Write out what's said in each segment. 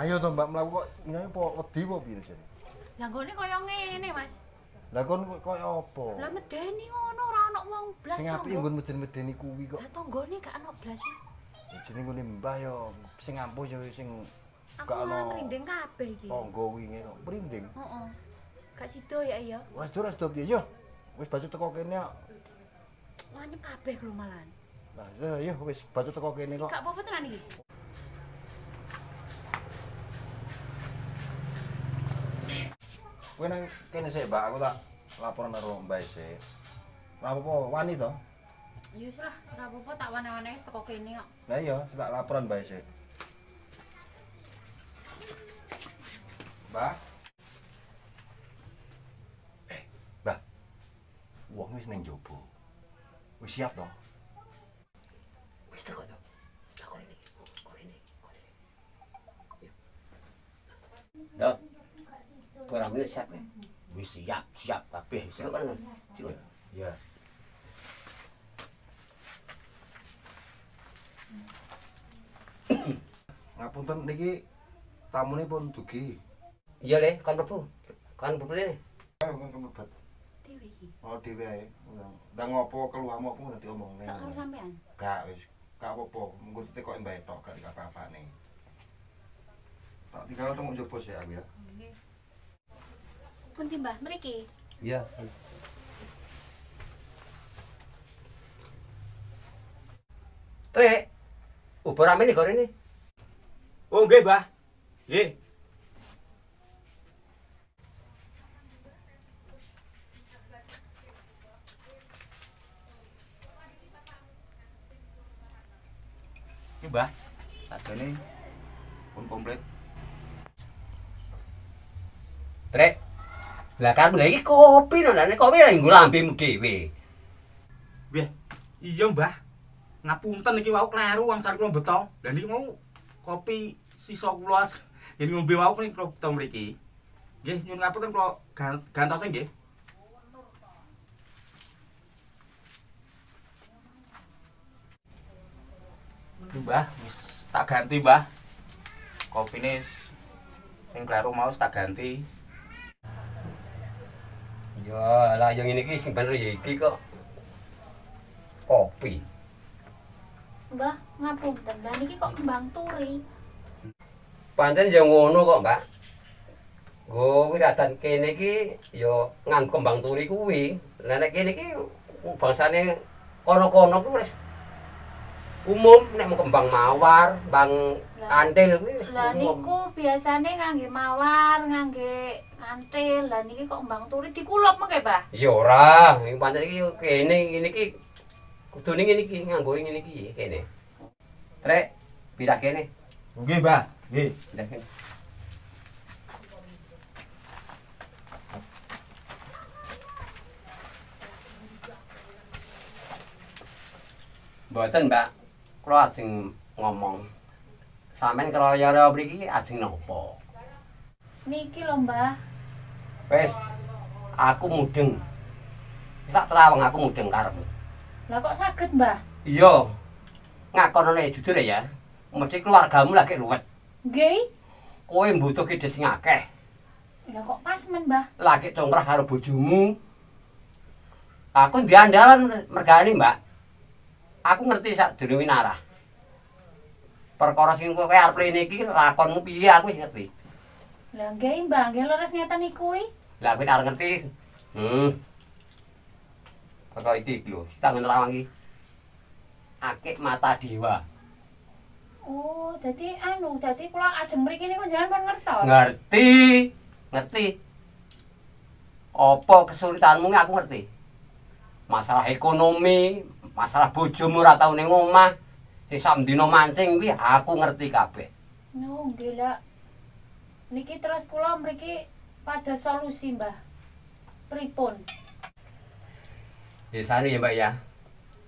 Ayo to Mbak mlaku kok nyane apa wedi apa piye jane? Lah nggone kaya ngene, Mas. Lah kon koyo apa? Lah medeni ngono ora ono wong blas. Sing apik nggon meden-medeni kuwi kok. Lah tanggane gak ono blas sih. Ya jeneng ngene Mbah yo sing ampuh yo sing Aku gak ono. ngrinding kabeh iki. Tangga wingi kok prinding. Heeh. Gak sido ya iya. Wis do piye yo? Wis baju teko kene kok. Wanyep kabeh lho malan. Lah yo wis baju teko kene kok. Gak apa-apa tenan iki. Kowe nang kene sik, Mbak, aku tak laporan karo Mbak sik. Ora apa-apa wani to? Ya wis lah, gak apa-apa tak wane-wane wis teko kene kok. Lah iya, tak laporan Mbak sik. Mbak. Mbak. Wong wis ning jowo. Wis siap to? Wis teko to. Kok ini. Yo. Barang wis siap ya. Wis siap kabeh. Sik kan. Sik. Ya. Ngapunten niki tamune pun dugi. Iya le, kan Prabu. Kan Prabu ne. Ayo mlebu. Dewe iki. Oh dhewe ae. Ndang ngopo keluarmu apa nanti omongne. Gak karo sampean. Gak wis, gak apa-apa. Mengko teko mbak tok gak apa-apane. Tak tinggal temu njaba sik aku ya. Nggih. Pundi Mbah, mriki. Iya. Tre. Ubur rame nih gore ini. Oh nggih, Mbah. Nggih. Iki, Mbah. Sajane pun komplit. Tre. Lah kan lha iki kopi lho, nek kopi ra nggo lambemu dhewe. Nggih. Iya, Mbah. Ngapunten iki wau kleru wangsal kula beto. Lah niki mau kopi sisa kula yen ngombe wau ning beto mriki. Nggih, nyuwun ngapunten kula gantose nggih. Mbah, wis tak ganti, Mbah. Kopine sing kleru mau wis tak ganti. Ya, lah yang ini sing bener ya iki kok. Kopi. Mbah, ngapunten. Lah niki kok kembang turi. Pancen ya ngono kok, Mbak. Go wiratan kene iki ya nganggo kembang turi kuwi. Lah nek kene iki bangsane kono-kono kuwi wis umum nek mau kembang mawar, bang kantil kuwi wis Lah umum. niku biasane ngangge mawar, ngangge kantil. Lah niki kok kembang turi dikulop mengke, Mbah? Ya ora, iki pancen iki kene ngene iki kudune ngene iki nganggo ngene iki kene. Trek, pindah kene. Nggih, Mbah. Nggih. Pindah kene. Mboten, Mbak. Kula ajeng ngomong. Sampeyan kroyo-kroyo mriki ajeng napa? Niki lho, Mbah. Wes, aku mudeng. Tak terawang aku mudeng karepmu. Lah kok saged, Mbah? Iya. Ngakonane jujur ya. Mesti keluargamu lagi ruwet. Nggih. Kowe mbutuhke ide sing akeh. Lah kok pas men, Mbah? Lagi congkrah karo bojomu. Aku ndek andalan mergane, Mbak. Aku ngerti sak durunge narah. Perkara sing kowe arep rene iki lakonmu piye aku wis ngerti. Lah nggih, Mbah, nggih leres ngeten niku kuwi. Lah kowe arep ngerti. Perkara iki lho, kita nerawang iki. Akik mata dewa. Oh, dadi dadi kula ajeng mriki niku jenengan pun ngertos. Ngerti. Ngerti. Apa kesulitanmu aku ngerti. Masalah ekonomi, masalah bojomu ora tau ning omah, sing samdina mancing kuwi aku ngerti kabeh. No, nggih lah. Niki terus kula mriki pada solusi, Mbah. Pripun? Biasane ya, Mbak ya.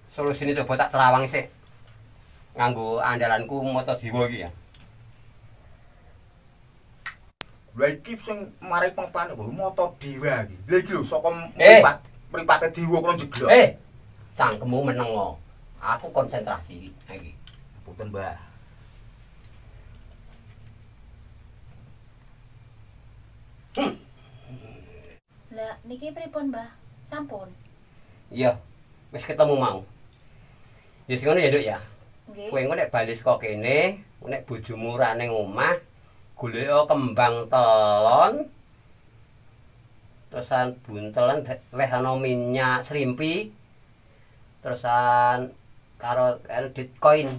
Solusine coba tak terawang sik. Nganggo andalanku mata jiwa iki ya. Lha iki sing mari pengpan kok moto dewa iki. Lha iki lho saka mripate dewa kula jeglok. Cangkemmu meneng kok. Aku konsentrasi iki. Punten, Mbah. Lah niki pripun, Mbah? Sampun. Iya, wis ketemu mau. Ya sing ngono ya, Nduk ya. Nggih. Kowe engko nek bali saka kene, nek bojomu ora ning omah, goleka kembang telon. Terusan buntelan weh ana minyak srimpi. Terusan karo Bitcoin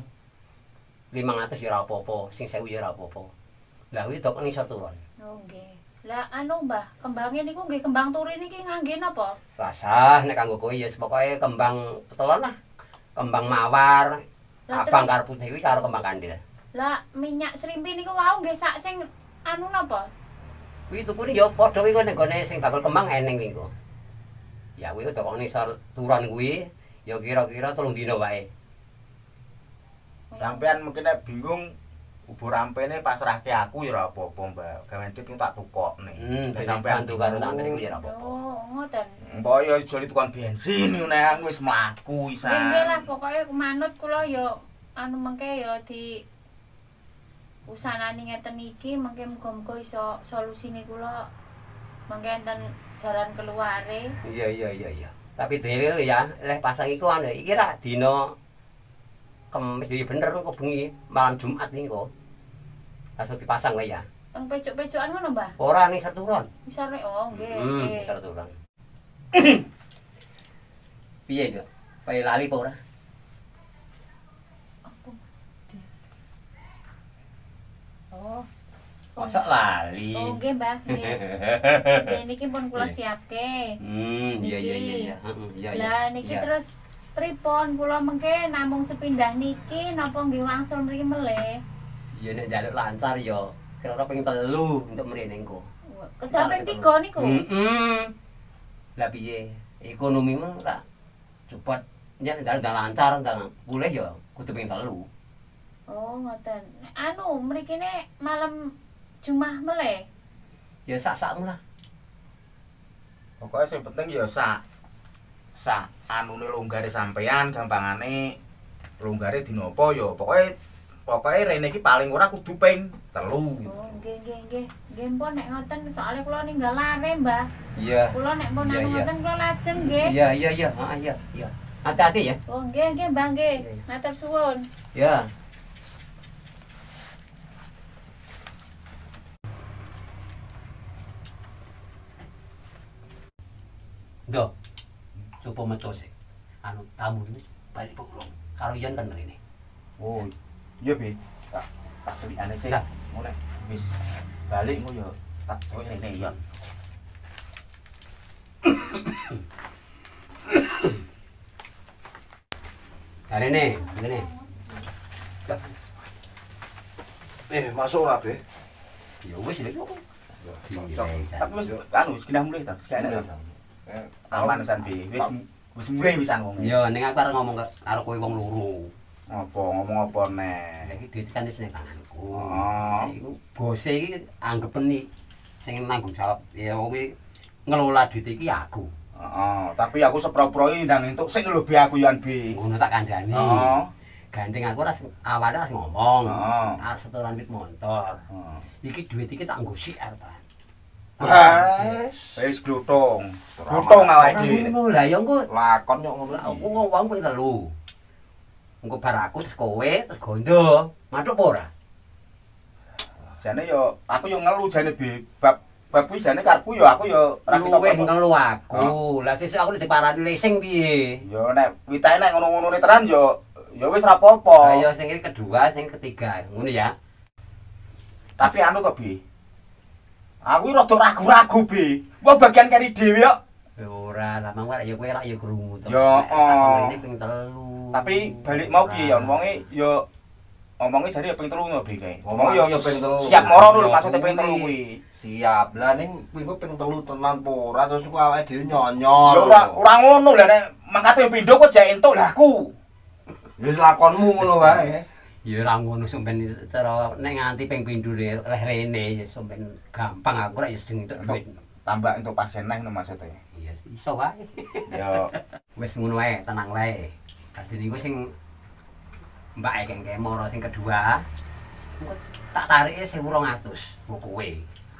500 ya ora apa-apa, sing 1000 ya ora apa-apa. Lah kuwi tok iso turun. Oh nggih. Lah anu Mbah, kembangnya niku nggih kembang turi niki ngangge napa? Rasah nek kanggo kowe ya pokoke kembang telon lah. Kembang mawar, Lah abang terus- karo putih kuwi karo kembang kandil. Lah minyak serimpi niku wau nggih sak sing anu napa? Kuwi tukune ya padha kuwi ning gone sing bakul kembang eneng kuwi kok. Ya kuwi tokone iso turun kuwi ya kira-kira 3 dina wae. Sampean mungkin nek bingung ubur rampene pasrahke aku ya ora apa-apa, Mbak. Gawen dip tak tukokne. Nek Sampean bantu karo tantri kuwi ya ora apa-apa. Oh, ngoten. Mbok ya joli tukon bensin ngono aku wis mlaku Nggih nggih lah isan. pokoke manut kula ya anu mengke ya di usanani ngeten iki mengke muga-muga iso solusine kula mengke enten jalan keluare. Iya. Tapi dhewe ya, leh pasang iku anu iki ra dina Kamis ya bener kok bengi malam Jumat nih kok. Langsung dipasang wae ya. Teng pecuk-pecukan ngono, Mbah. Ora ning turun. Bisa rek oh nggih. nggih. Bisa turun. Piye, Dok? Pae lali apa ora? Apa, Mas? Oh. Masa lali. Oh nggih, Mbah. Nggih. Nggih niki pun kula siapke. Iya. Niki. Heeh, iya. Lah niki terus pripun kula mengke namung sepindah niki napa nggih wangsul mriki meleh? Iya nek njaluk lancar ya kira-kira ping 3 untuk mrene engko. Kedah ping 3 niku. Lah piye? Ekonomimu ora cepet yen njaluk lancar ndang boleh ya kudu ping 3. Oh, ngoten. Anu, mrikine malam Jumat meleh. Ya sak-sakmu lah. Pokoke sing penting ya sak anune longgare sampean, gampangane longgare dina apa ya pokoke rene iki paling ora kudu ping 3. Oh, nggih. Nggih mpun nek ngoten soalnya kula ninggal lare, Mbah. Iya. Kula nek pun Iya, anu iya. ngoten kula lajeng nggih. Iya. Heeh, iya. Hati-hati ya. Oh, nggih, Mbah nggih. Iya, iya. Matur suwun. Ya. Ndok. Coba metu sik. Anu tamu iki bali pulang. Karo yen ten mrene. Oh, iya Bi. Tak delikane sih. Dah. Mulai wis balik engko ya tak cewek rene ya. Karene, ngene. Masuk ora, Be? Ya wis lho kok. Tapi wis anu wis kinah mulih ta, sekali ta. Aman pisan Bi. Wis mulih pisan wong. Ya ning aku arep ngomong karo kowe wong loro. Apa ngomong apa neh? Lagi duit kan wis ning tanganku. Oh. Iku bose iki anggepen iki sing nanggung jawab. Ya kuwi ngelola duit iki aku. Heeh, tapi aku sepro-pro iki ndang entuk sik lho Bi aku yan Bi. Ngono tak kandhani. Heeh. Gandeng aku ora awale ora ngomong. Heeh. Arep setoran duit motor. Heeh. Iki duit iki tak nggo sik arepan. Wis glutong. Glutong awake dhewe. Ngono lah ya engko Lakon nyok ngono. aku wong ping 3. Engko bar aku terus kowe terus gondo. Matuk apa ora? Jane yo aku yo ngelu jane Bi. Bab kuwi jane karepku yo aku yo ora Luwih ketok. ngelu aku. Lah sesuk aku diparani lesing piye? Yo nek witahe nek ngono-ngonone tenan yo wis ora apa-apa. Ayo sing kedua, sing ketiga. Ngono ya. Tapi anu kok Bi. Aku rada ragu-ragu Bi. Gua bagian kari dhewe yo. Ya ora, lah mangko ya kowe rak ya krungu to. Ya, Ini ping 3. Tapi balik mau piye yo wonge yo omonge jare yo ping 3 ngono Bi kae. Ngomong yo Yo ping 3. siap moro lho maksudnya ping 3 kuwi. Siap. Lah ning kuwi ping 3 tenan apa ora terus ku awake dhewe nyonyor. Yo ora ngono lah nek mangkate pindho kok jek entuk lah aku. Wis lakonmu ngono wae. Ya ora ngono sampean cara nek nganti ping pindho leh rene ya sampean gampang aku rak ya sedeng entuk duit. Tambah entuk pasien neh maksudnya. Iya iso wae. Yo Wis ngono wae, tenang wae. Dadi niku sing mbake kengke moro sing kedua. Engko tak tarike 1200 nggo kowe.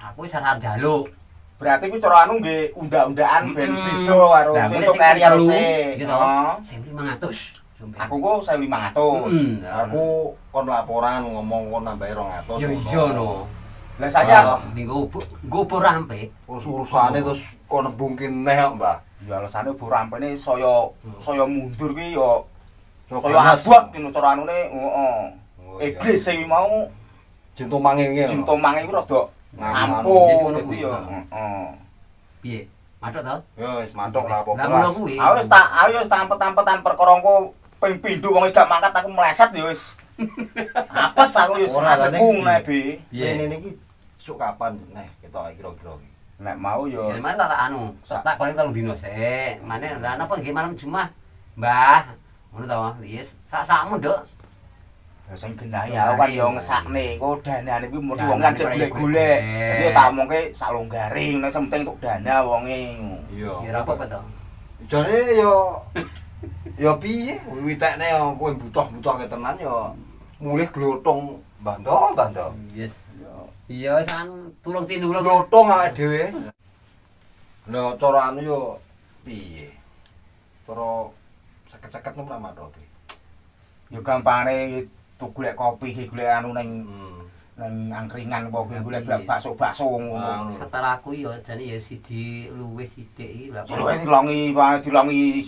Aku wis arep njaluk. Berarti kuwi cara anu nggih unda-undaan ben beda karo Lah, sing mulai entuk sing area telu, sik. gitu. Heeh. 1.500. Sumpah. Aku kok 1.500. Aku kon laporan ngomong kon nambahi 200. Ya iya no. Lah saya Nggo gopo rampe. Urusane terus kon nembung kene kok, Mbah. ya alasane Bu Rampene saya mundur ki ya So saya abot dino cara anune, heeh. Oh, iya. Iblis sing mau Cinta mangi ngene. cinta mangi ku rada Nganu. ampuh Jadi dadi ya, ngono. heeh. Piye? Matok to? Ya wis matok lah apa Lah ngono belas. kuwi. Ayo wis tampet-tampetan perkara engko ping pindho wong gak mangkat aku meleset ya wis. Apes aku ya Ora, asekung lah, nek bi. Ini iki suk kapan nih kita kira-kira iki. Nek mau Ya ya mana tak anu, tak konek 3 dino sik. Mane lah napa nggih malam Jumat. Mbah, ngono to. Yes, sak-sakmu, Nduk. sing genah ya kan ya ngesakne. Kok danane kuwi mesti wong kan cek golek-golek. Dadi ya tak omongke sak longgare nek penting entuk dana wonge. Iya. Ya ora apa-apa to. Jane yo piye wiwitekne yo kowe butuh-butuhke tenan yo mulih glothong banto. Yes. Iya san tulung tinulung. Glothong awake dhewe. Lho cara anu yo piye? Cara seket-seket nomor matok. Ya gampangane tuku golek kopi iki golek anu ning Hmm. angkringan apa golek bakso-bakso ngono. Setaraku ya jane ya siji luwih sithik lha. Wis dilongi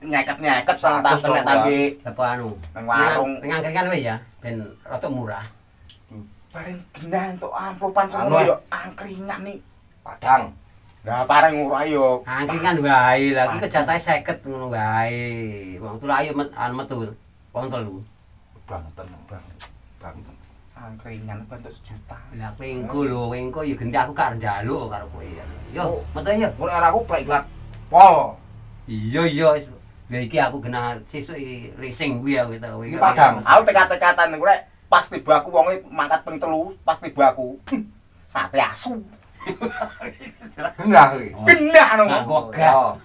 nyeket-nyeket ta nek tambe Apa anu? nang warung. Ning angkringan wae ya, ben rada murah. Bareng genah entuk amplopan Anu, semono ya angkringan nih. Padang. Lah pareng ora ya Angkringan wae lha iki kejatahe 50 ngono wae. Wong telu ayo metu. Wong telu. Banten, Bang. angkringan bentuk sejuta. Lah kowe engko ya genti aku gak njaluk karo kowe. Yo, metu ya. Mun era aku plek-plek pol. Iya. Ya iki aku kena sesuk racing kuwi aku to. Iki Padang. Aku tekat-tekatan niku rek pas tiba aku wonge mangkat ping 3, pas tiba aku sate asu. Genah kuwi. Genah no. Aku gak.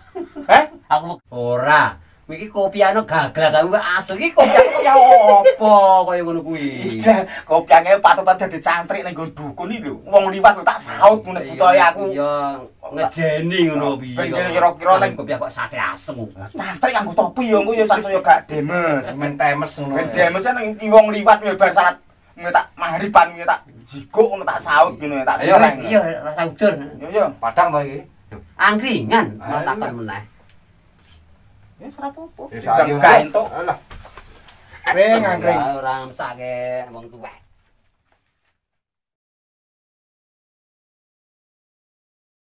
Heh? Aku ora. Iki kopi anu gagal kamu asu iki kopi aku ya opo kaya ngono kuwi. Kopiange patutan dadi cantrik ning nggon dukun iki lho. Wong liwat lho tak saut ngene butohe aku. Ya ngejeni ngono piye. Ben kira-kira ning kopi aku sate asu. cantrik nganggo topi ya engko ya sansaya gak demes. Men temes ngono. Ben demes ning wong liwat ya ban syarat ngene tak mahriban ngene tak jiguk ngono tak saut ngene tak Iya, sireng. iya rasa udur. Iya. Padang to iki. Angkringan malah takon meneh. Wis ora apa-apa. Wis Gak ayo. entuk. Alah. Weh ngangkring. Ora mesake wong tuwek.